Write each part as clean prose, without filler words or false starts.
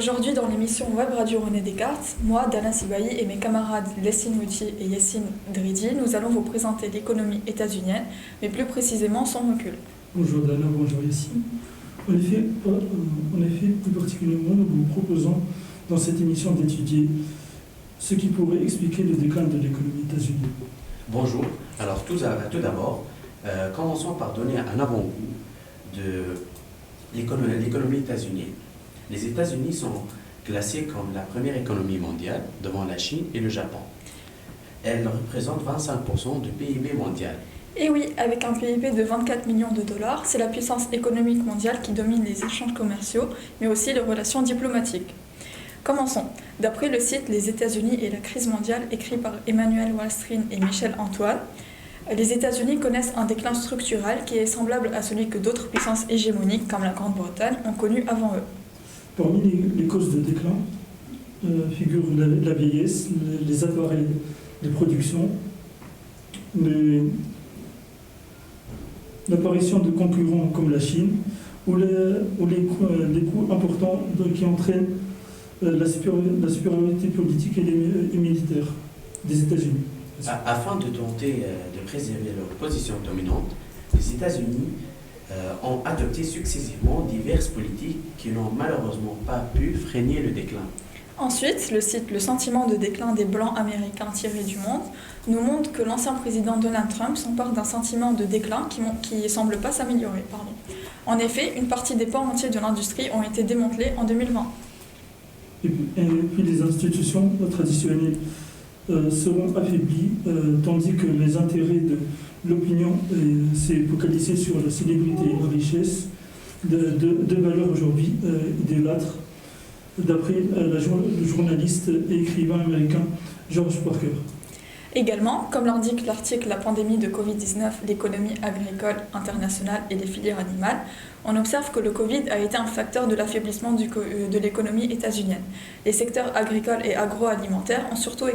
Aujourd'hui, dans l'émission Web Radio René Descartes, moi, Dana Sibahi et mes camarades Lessine Moutier et Yassine Dridi, nous allons vous présenter l'économie états-unienne, mais plus précisément son recul. Bonjour Dana, bonjour Yassine. En effet, plus particulièrement, nous vous proposons dans cette émission d'étudier ce qui pourrait expliquer le déclin de l'économie états-unienne. Bonjour. Alors tout d'abord, commençons par donner un avant-goût de l'économie états-unienne. Les États-Unis sont classés comme la première économie mondiale devant la Chine et le Japon. Elles représentent 25% du PIB mondial. Et oui, avec un PIB de 24 millions de dollars, c'est la puissance économique mondiale qui domine les échanges commerciaux, mais aussi les relations diplomatiques. Commençons. D'après le site Les États-Unis et la crise mondiale, écrit par Emmanuel Wallstream et Michel Antoine, les États-Unis connaissent un déclin structurel qui est semblable à celui que d'autres puissances hégémoniques, comme la Grande-Bretagne, ont connu avant eux. Parmi les causes de déclin figurent la vieillesse, les appareils de production, l'apparition de concurrents comme la Chine, ou les coûts importants qui entraînent la supériorité politique et militaire des États-Unis. Afin de tenter de préserver leur position dominante, les États-Unis ont adopté successivement diverses politiques qui n'ont malheureusement pas pu freiner le déclin. Ensuite, le site Le sentiment de déclin des Blancs américains tiré du monde nous montre que l'ancien président Donald Trump s'empare d'un sentiment de déclin qui ne semble pas s'améliorer. En effet, une partie des pans entiers de l'industrie ont été démantelés en 2020. Et puis les institutions traditionnelles seront affaiblies, tandis que les intérêts de l'opinion s'est focalisé sur la célébrité et la richesse de valeurs aujourd'hui idolâtres, d'après le journaliste et écrivain américain George Parker. Également, comme l'indique l'article La pandémie de Covid-19, l'économie agricole internationale et les filières animales, on observe que le Covid a été un facteur de l'affaiblissement de l'économie états-unienne. Les secteurs agricoles et agroalimentaires ont surtout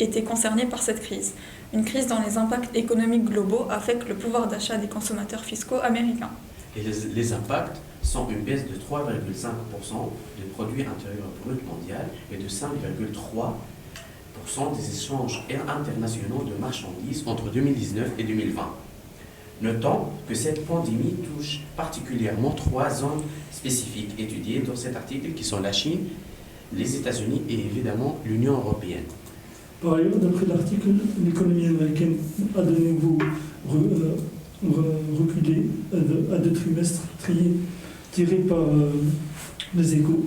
été concernés par cette crise. Une crise dont les impacts économiques globaux affectent le pouvoir d'achat des consommateurs fiscaux américains. Et les impacts sont une baisse de 3,5% du produit intérieur brut mondial et de 5,3% des échanges internationaux de marchandises entre 2019 et 2020. Notons que cette pandémie touche particulièrement trois zones spécifiques étudiées dans cet article qui sont la Chine, les États-Unis et évidemment l'Union européenne. Par ailleurs, d'après l'article, l'économie américaine a de nouveau reculé à deux trimestres tirés par les Échos.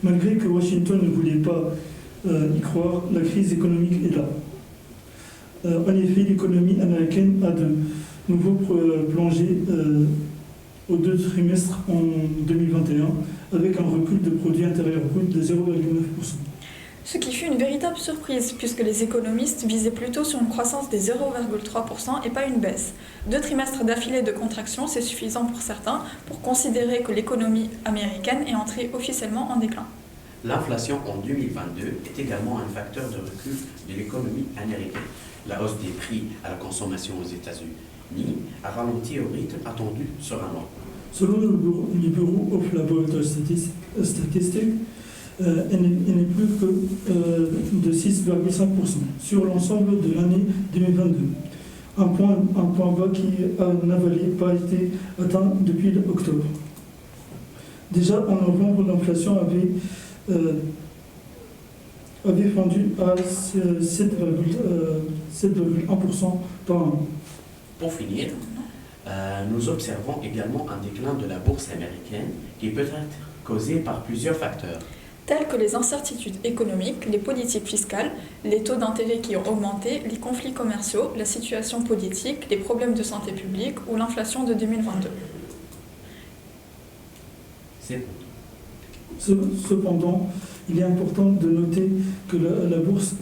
Malgré que Washington ne voulait pas y croire, la crise économique est là. En effet, l'économie américaine a de nouveau plongé aux deux trimestres en 2021 avec un recul de produit intérieur brut de 0,9%. Ce qui fut une véritable surprise puisque les économistes visaient plutôt sur une croissance des 0,3% et pas une baisse. 2 trimestres d'affilée de contraction, c'est suffisant pour certains pour considérer que l'économie américaine est entrée officiellement en déclin. L'inflation en 2022 est également un facteur de recul de l'économie américaine. La hausse des prix à la consommation aux États-Unis a ralenti au rythme attendu sur un an. Selon le Bureau of Laboratory Statistics, elle n'est plus que de 6,5% sur l'ensemble de l'année 2022. Un point bas qui n'avait pas été atteint depuis octobre. Déjà en novembre, l'inflation avait fondu à 7,1% par an. Pour finir, nous observons également un déclin de la bourse américaine qui peut être causé par plusieurs facteurs. Tels que les incertitudes économiques, les politiques fiscales, les taux d'intérêt qui ont augmenté, les conflits commerciaux, la situation politique, les problèmes de santé publique ou l'inflation de 2022. Cependant, il est important de noter que la bourse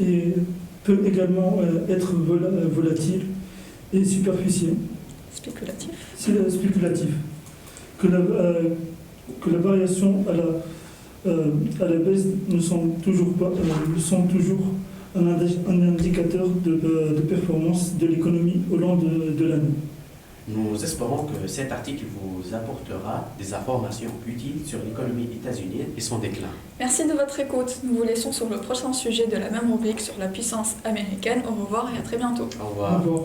peut également être volatile et superficielle. Spéculatif. Que la variation à la baisse ne sont toujours un indicateur de performance de l'économie au long de l'année. Nous espérons que cet article vous apportera des informations utiles sur l'économie états-unienne et son déclin. Merci de votre écoute. Nous vous laissons sur le prochain sujet de la même rubrique sur la puissance américaine. Au revoir et à très bientôt. Au Au revoir. revoir.